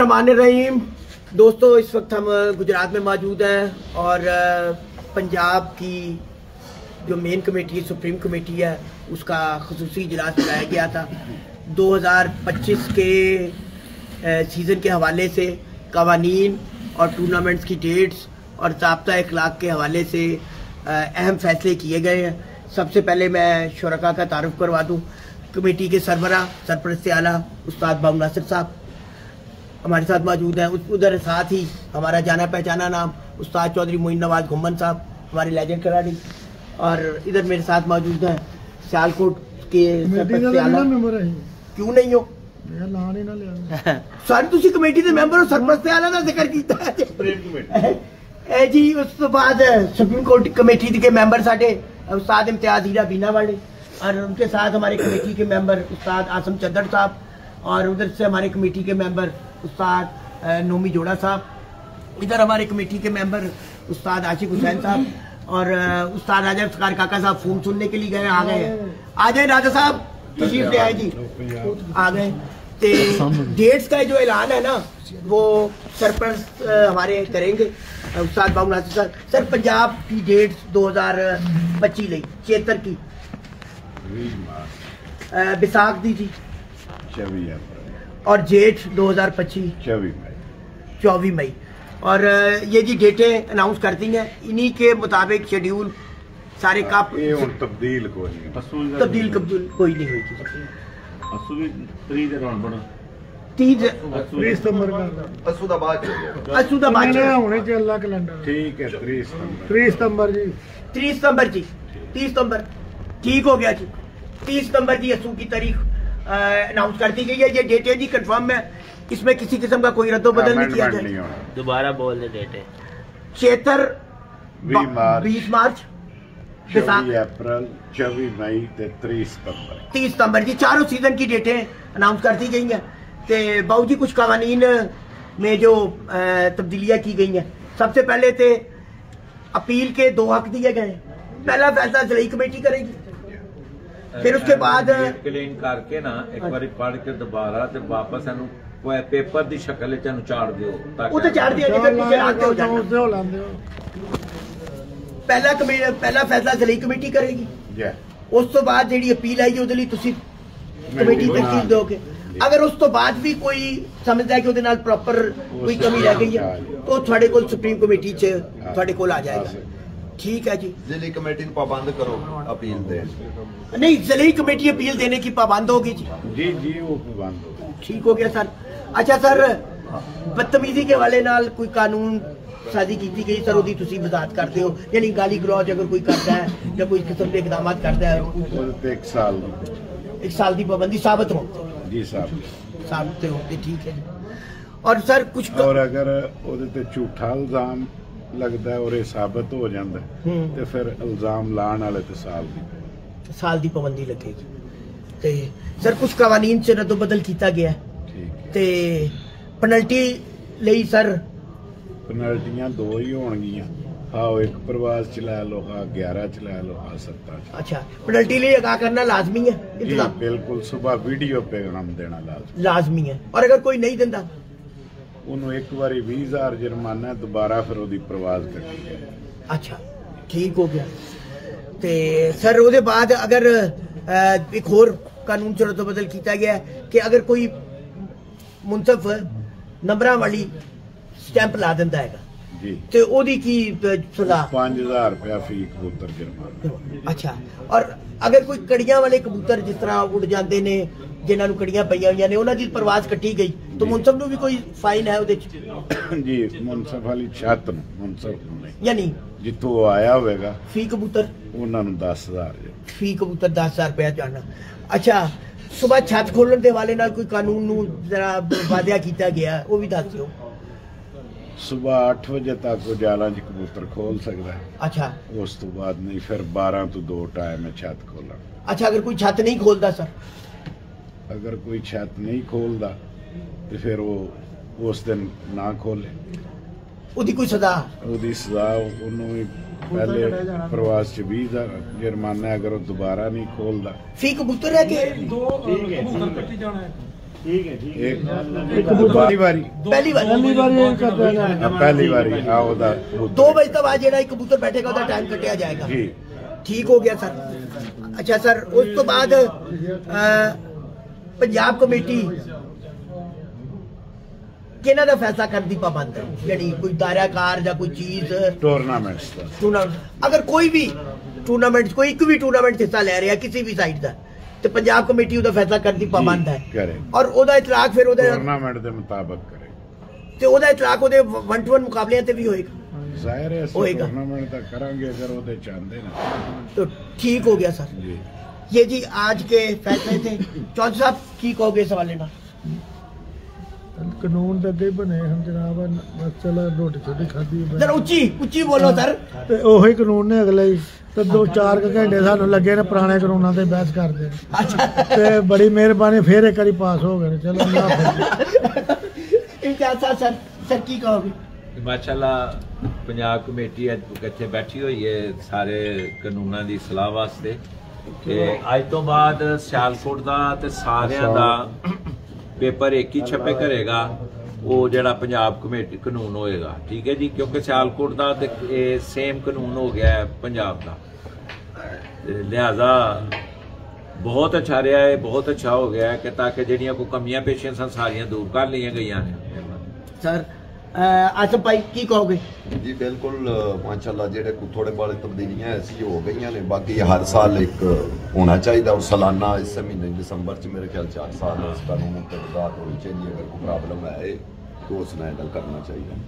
रहमान रहीम। दोस्तों, इस वक्त हम गुजरात में मौजूद हैं और पंजाब की जो मेन कमेटी सुप्रीम कमेटी है उसका खुसूसी इजलास बुलाया गया था। 2025 के सीज़न के हवाले से कवानीन और टूर्नामेंट्स की डेट्स और ज़ाब्ता अखलाक के हवाले से अहम फैसले किए गए हैं। सबसे पहले मैं शुरका का तारुफ करवा दूँ। कमेटी के सरबराह सरपरस्त आला उस्ताद बाबू नासिर साहब हमारे साथ मौजूद हैं। उधर साथ ही हमारा जाना पहचाना नाम उस्ताद चौधरी मोइन नवाज घुम्मन साहब, हमारे लेजेंड खिलाड़ी, और इधर मेरे साथ मौजूद हैं सियालकोट के सरपरस्त आला। क्यों नहीं हो सर, तुसी कमेटी के मैंबर हो, सरपरस्त आला का जिक्र किया है जी। उस तो बाद सुप्रीम कोर्ट कमेटी के मैंबर साडे उस्ताद इम्तियाज हीरा बीना वाले, और उनके साथ हमारे कमेटी के मैंबर उस्ताद आसम चद्दड़ साहब, और उधर से हमारे कमेटी के मेंबर उस्ताद नोमी जोड़ा साहब, इधर हमारे कमेटी के मेंबर उस्ताद आशिक हुसैन साहब, और उस्ताद राजा इफ्तिखार काका साहब फोन सुनने के लिए गए, आ गए। आ जाए राजा साहब, तशरीफ ले आए जी, आ गए। तो डेट्स का जो ऐलान है ना वो सरपरस्त हमारे करेंगे उस्ताद बाबू नासिर साहब। सर, पंजाब की डेट्स 2025 ਲਈ 76 की बिसाख दी थी 24 अप्रैल और जेठ 2025 24 मई। और ये जी डेटें अनाउंस करती हैं, इन्हीं के मुताबिक शेड्यूल सारे कप तब्दील कोई नहीं हुई थी। 30 सितंबर ठीक हो गया जी। 30 सितंबर जी असू की तारीख अनाउंस कर दी गई है। ये डेटें जी कंफर्म है, इसमें किसी किस्म का कोई रद्दोबदल नहीं किया जाए। दोबारा बोल दे डेटें। 76 20 मार्च 24 अप्रैल 24 मई 30 सितंबर जी चारों सीजन की डेटें अनाउंस कर दी गई हैं। तो बाबू जी कुछ कवानीन में जो तब्दीलियां की गई हैं, सबसे पहले थे अपील के 2 हक दिए गए। पहला फैसला ज़िला कमेटी करेगी, फिर उसके बाद क्लीन करके ना एक बार पढ़ के दोबारा ते वापस एनु कोई पेपर दी शक्ल च एनु चाड़ दियो वो तो चाड़ दिया जेकर पीछे आते हो जाना। पहला फैसला ज़िला कमेटी करेगी। उस तो बाद जेडी अपील आई ਉਹਦੇ ਲਈ ਤੁਸੀਂ कमेटी तस्दीक दोगे। अगर उस तो बाद भी कोई समझदा है कि ਉਹਦੇ ਨਾਲ प्रॉपर कोई कमी रह गई है तो ਤੁਹਾਡੇ ਕੋਲ सुप्रीम कमेटी च ਤੁਹਾਡੇ ਕੋਲ आ जाएगा। ठीक है जी। जिले कमेटी को पाबंद करो अपील दे नहीं, जिले कमेटी अपील देने की पाबंद होगी जी। जी वो पाबंद होगी। ठीक हो गया सर। अच्छा सर, बदतमीजी के वाले नाल कोई कानून साजी की गई सर, ਉਹਦੀ ਤੁਸੀਂ वजाहत करते हो, यानी गाली गलौज अगर कोई करता है या कोई किस्म के इकदाम करता है 1 साल की पाबंदी साबित हो जी साबित होते। ठीक है। और सर कुछ और अगर ਉਹਦੇ ਤੇ ਝੂਠਾ ਇਲਜ਼ਾਮ लगता है और ये साबित हो जाता है तो फिर इल्जाम लाने वाले तो साल की पाबंदी लगेगी। ते सर कुछ कवानीन च रद्दोबदल किया गया ते पेनल्टी लई सर पेनल्टियां 2 ही होणगियां। हाँ, एक प्रवास चला लो, हाँ 11 चला लो, हाँ 17। अच्छा, पेनल्टी लिए अदा करना लाजमी है? बिल्कुल, सुबह वीडियो पैगाम देना लाजमी है। और अगर कोई नहीं देता ਉਹਨੂੰ ਇੱਕ ਵਾਰੀ 20,000 जुर्माना, दोबारा फिर ਉਹਦੀ प्रवास कटी जाए। अच्छा, ठीक हो गया। ते सर ਉਹਦੇ बाद अगर एक होर कानून च रद्दोबदल किया गया कि अगर कोई मुंसफ नंबरां वाली स्टैंप ला दिंदा है जी ते ਉਹਦੀ की सजा 5,000 रुपया फी कबूतर जुर्माना। अच्छा, और अगर कोई कड़ियां वाले कबूतर जिस तरह उड़ जाते ने, जिन्होंने कड़ियां पईयां होईयां ने, उन्हां दी परवाज कटी गई तो मुंसफ नूं भी कोई फाइन है ਉਹਦੇ ਚ? जी, मुंसफ वाली छत नूं, मुंसफ नूं नहीं, यानी जिथों आया होगा फी कबूतर ਉਹਨਾਂ ਨੂੰ 10,000 फी कबूतर 10,000 रुपया जाना। अच्छा, सुबह छत खोलने के वाले नाल कोई कानून नूं जरा वादिया किया गया, वो भी दस दिओ। सुबह 8 बजे तक उजाला च कबूतर खोल सकता है। अच्छा, उस तो बाद नहीं, फिर 12 तो 2 टाइम है छत खोलना। अच्छा, अगर कोई छत नहीं खोलता सर? अगर कोई छत नहीं खोलता तो फिर वो उस दिन ना खोले, ਉਹਦੀ कोई सजा? ਉਹਦੀ सजा ਉਹਨੂੰ ਵੀ पहले प्रवास च 20,000 जुर्माना, अगर वो दोबारा नहीं खोलता। फी कबूतर है कि पहली बारी पहली बार पहली बारी 2 बजे तक आज जेड़ा कबूतर बैठेगा ਉਹਦਾ टाइम कटिया जाएगा जी ठीक हो गया सर। अच्छा सर उस तो बाद पंजाब कमेटी किहना दा फैसला करन दी पाबंद है यानी कोई दायराकार या कोई चीज टूर्नामेंट अगर कोई भी टूर्नामेंट कोई एक भी टूर्नामेंट हिस्सा ले रहा किसी भी साइड का तो पंजाब कमेटी ਉਹਦਾ फैसला करन दी पाबंद है और ਉਹਦਾ ਇਤਲਾਕ ਫਿਰ ਉਹਦੇ टूर्नामेंट ਦੇ ਮੁਤਾਬਕ ਕਰੇ ਤੇ ਉਹਦਾ ਇਤਲਾਕ ਉਹਦੇ 1-to-1 ਮੁਕਾਬਲਿਆਂ ਤੇ ਵੀ ਹੋਏਗਾ ਜ਼ਾਹਿਰ ਹੈ ਅਸੀਂ टूर्नामेंट ਤਾਂ ਕਰਾਂਗੇ ਅਗਰ ਉਹਦੇ ਚਾਹੁੰਦੇ ਨਾ तो ठीक हो गया सर जी ये जी आज के फैसले थे चौधरी साहब की कहोगे इस हवाले ना ਕਾਨੂੰਨ ਤਾਂ ਅੱਗੇ ਬਣੇ ਹਨ ਜਨਾਬ ਬਸ ਚਲੋ ਰੋਟੀ ਛੋਟੀ ਖਾਧੀ जरा ਉੱਚੀ ਬੋਲੋ ਸਰ ਤੇ ਉਹੀ ਕਾਨੂੰਨ ਨੇ ਅਗਲੇ ਹੀ ਤੇ 2-4 ਘੰਟੇ ਸਾਨੂੰ ਲੱਗੇ ਨੇ ਪੁਰਾਣੇ ਕਾਨੂੰਨਾਂ ਤੇ ਬਹਿਸ ਕਰਦੇ अच्छा ਤੇ ਬੜੀ ਮਿਹਰਬਾਨੀ ਫੇਰ ਇੱਕ ਵਾਰੀ ਪਾਸ ਹੋ ਗਏ ਨੇ ਚਲੋ ਅੱਲਾਹ ਹਾਫਿਜ਼ इम्तियाज साहब सर की कहोगे ਮਾਸ਼ਾਅੱਲਾ ਪੰਜਾਬ ਕਮੇਟੀ ਅੱਜ ਇੱਥੇ ਬੈਠੀ ਹੋਈ ਹੈ ਸਾਰੇ ਕਾਨੂੰਨਾਂ ਦੀ ਸਲਾਹ ਵਾਸਤੇ ਤੇ ਅੱਜ ਤੋਂ ਬਾਅਦ ਸਿਆਲਕੋਟ ਦਾ ਤੇ ਸਾਰਿਆਂ ਦਾ ਪੇਪਰ ਇੱਕ ਹੀ ਛਪੇ ਕਰੇਗਾ ਉਹ ਜਿਹੜਾ ਪੰਜਾਬ ਕਮੇਟੀ ਕਾਨੂੰਨ ਹੋਏਗਾ ਠੀਕ ਹੈ ਜੀ ਕਿਉਂਕਿ ਸਿਆਲਕੋਟ ਦਾ ਤੇ ਇਹ ਸੇਮ ਕਾਨੂੰਨ ਹੋ ਗਿਆ ਹੈ ਪੰਜਾਬ ਦਾ ਲਿਹਾਜ਼ਾ ਬਹੁਤ ਅੱਛਾ ਰਿਹਾ ਹੈ ਬਹੁਤ ਅੱਛਾ ਹੋ ਗਿਆ ਹੈ ਕਿ ਤਾਂ ਕਿ ਜਿਹੜੀਆਂ ਕੋਈ ਕਮੀਆਂ ਪੇਸ਼ੀਆਂ ਸਨ ਸਾਰੀਆਂ ਦੂਰ ਕਰ ਲਈਆਂ ਗਈਆਂ ਨੇ सर आसफ भाई की कहोगे जी बिल्कुल माशाल्लाह जेडे थोड़े बड़े तब्दीलियां ऐसी हो गई ने बाकी हर साल एक होना चाहिए और सालाना इस महीने दिसंबर च मेरे ख्याल 4 साल इस कानून की वजाहत होनी चाहिए अगर कोई प्रॉब्लम है तो उसने हैंडल करना चाहिए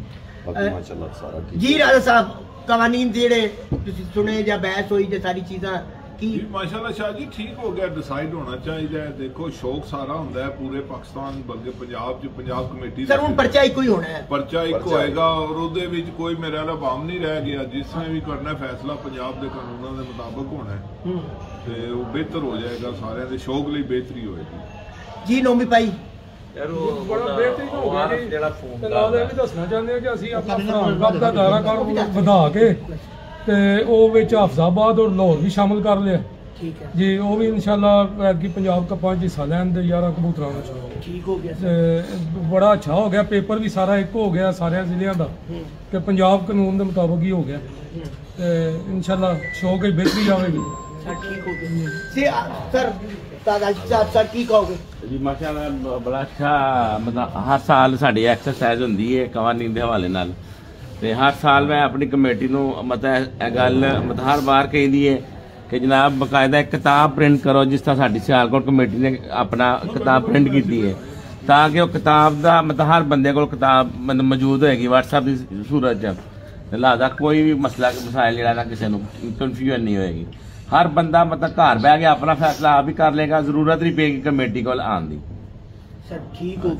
बाकी माशाल्लाह सारा ठीक जी राजा साहब कवानीन जेड़े तुसी सुने या बहस हुई जे सारी चीज़ां की माशाल्लाह शाह जी ठीक हो गया डिसाइड होना चाहिए देखो शौक सारा होंदा है पूरे पाकिस्तान बल्कि पंजाब च पंजाब कमेटी सर हुन पर्चा एक ही होना है पर्चा एक होएगा और ਉਹਦੇ ਵਿੱਚ ਕੋਈ मेरे वाला बाम नहीं रह गया जिसने भी करना फैसला पंजाब ਦੇ ਕਾਨੂੰਨਾਂ ਦੇ ਮੁਤਾਬਕ ਹੋਣਾ ਹੈ ਤੇ ਉਹ ਬਿਹਤਰ ਹੋ ਜਾਏਗਾ ਸਾਰਿਆਂ ਦੇ ਸ਼ੌਕ ਲਈ ਬਿਹਤਰੀ ਹੋਏਗੀ ਜੀ ਨੋਮੀ ਭਾਈ ਯਾਰ ਉਹ ਬੜਾ ਬਿਹਤਰੀਨ ਹੋ ਗਿਆ ਜੀ ਜਿਹੜਾ ਫੋਨ ਤੇ ਨਾਲ ਇਹ ਵੀ ਦੱਸਣਾ ਚਾਹੁੰਦੇ ਹਾਂ ਕਿ ਅਸੀਂ ਆਪਣਾ ਫਰਾਂਗਬ ਦਾ ਦਾਇਰਾਕਾਰ ਵਧਾ ਕੇ ਤੇ ਉਹ ਵਿੱਚ ਹਫਜ਼ਾਬਾਦ ਔਰ ਲਾਹੌਰ ਵੀ ਸ਼ਾਮਲ ਕਰ ਲਿਆ ਠੀਕ ਹੈ ਜੀ ਉਹ ਵੀ ਇਨਸ਼ਾਅੱਲਾ ਅੱਗੇ ਪੰਜਾਬ ਕੱਪਾਂ 'ਚ ਹਿੱਸਾ ਲੈਣ ਦੇ 11 ਕਬੂਤਰਾਂ ਦਾ ठीक हो गया ਤੇ ਬੜਾ ਅੱਛਾ ਹੋ ਗਿਆ ਪੇਪਰ ਵੀ ਸਾਰਾ ਇੱਕ ਹੋ ਗਿਆ ਸਾਰਿਆਂ ਜ਼ਿਲ੍ਹਿਆਂ ਦਾ ਕਿ ਪੰਜਾਬ ਕਾਨੂੰਨ ਦੇ ਮੁਤਾਬਕ ਹੀ ਹੋ ਗਿਆ ਤੇ ਇਨਸ਼ਾਅੱਲਾ ਸ਼ੌਕ ਹੀ ਬਿਹਤਰੀ ਆਵੇਗੀ सर ठीक हो गया सर दादा साहब सर की कहोगे ਜੀ ਮਾਸ਼ਾਅੱਲਾ ਬੜਾ ਅੱਛਾ ਮਤਲਬ ਹਰ ਸਾਲ ਸਾਡੀ ਐਕਸਰਸਾਈਜ਼ ਹੁੰਦੀ ਹੈ ਕਵਾਨੀਨ ਦੇ ਹਵਾਲੇ ਨਾਲ ਤੇ ਹਰ ਸਾਲ ਮੈਂ ਆਪਣੀ ਕਮੇਟੀ ਨੂੰ ਮਤਲਬ ਇਹ ਗੱਲ ਮਤਲਬ ਹਰ ਵਾਰ ਕਹਿੰਦੀ ਹੈ ਕਿ ਜਨਾਬ ਬਕਾਇਦਾ ਇੱਕ ਕਿਤਾਬ ਪ੍ਰਿੰਟ ਕਰੋ ਜਿਸ ਤਰ੍ਹਾਂ ਸਾਡੀ ਸਿਆਲਕੋਟ ਕਮੇਟੀ ਨੇ ਆਪਣਾ ਕਿਤਾਬ ਪ੍ਰਿੰਟ ਕੀਤੀ ਹੈ ਤਾਂ ਕਿ ਉਹ ਕਿਤਾਬ ਦਾ ਮਤਲਬ ਹਰ ਬੰਦੇ ਕੋਲ ਕਿਤਾਬ ਮਤਲਬ ਮੌਜੂਦ ਹੋਏਗੀ WhatsApp ਦੀ ਸੂਰਤ 'ਚ ਲਿਹਾਜ਼ਾ ਕੋਈ ਵੀ ਮਸਾਇਲ ਜਿਹੜਾ ਨਾ ਕਿਸੇ ਨੂੰ ਕਨਫਿਊਜ਼ਨ ਨਹੀਂ ਹੋਏਗੀ ਹਰ ਬੰਦਾ ਮਤਲਬ ਘਰ ਬਹਿ ਕੇ ਆਪਣਾ ਫੈਸਲਾ ਆਪ ਹੀ ਕਰ ਲੇਗਾ ਜ਼ਰੂਰਤ ਨਹੀਂ ਪਏਗੀ ਕਮੇਟੀ ਕੋਲ ਆਉਣ ਦੀ सर ठीक हो